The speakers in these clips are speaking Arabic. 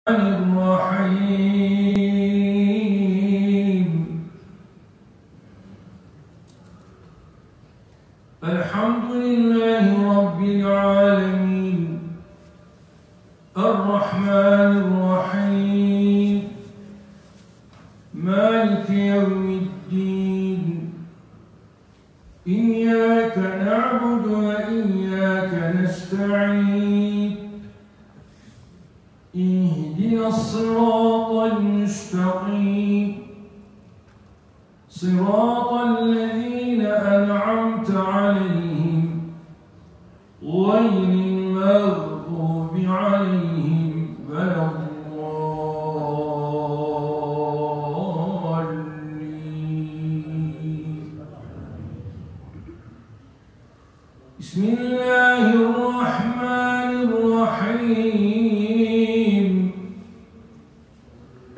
الرحيم الحمد لله رب العالمين الرحمن الرحيم مالك يوم الدين إياك نعبد وإياك نستعين اهدنا الصراط المستقيم صراط الذين أنعمت عليهم غير المغضوب عليهم ولا الضالين. بسم الله الرحمن الرحيم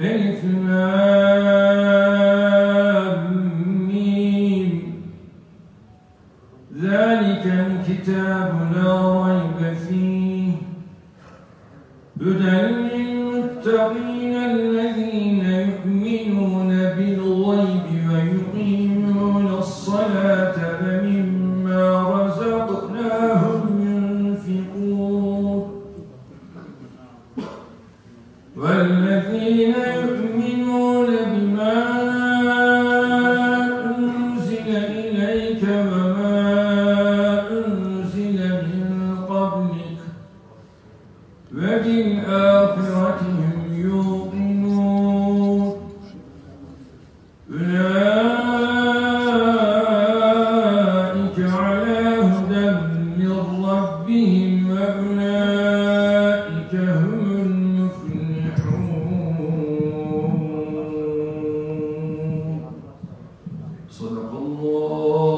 ألف لام ميم ذلك الكتاب لا ريب فيه هدى للمتقين الذين يؤمنون بالغيب ويقيمون الصلاة ومما رزقناهم ينفقون والذين يؤمنون بما أنزل إليك وما أنزل من قبلك وبالآخرة هم يوقنون أولئك على هدى من ربهم وأولئك هم المفلحون. صدق الله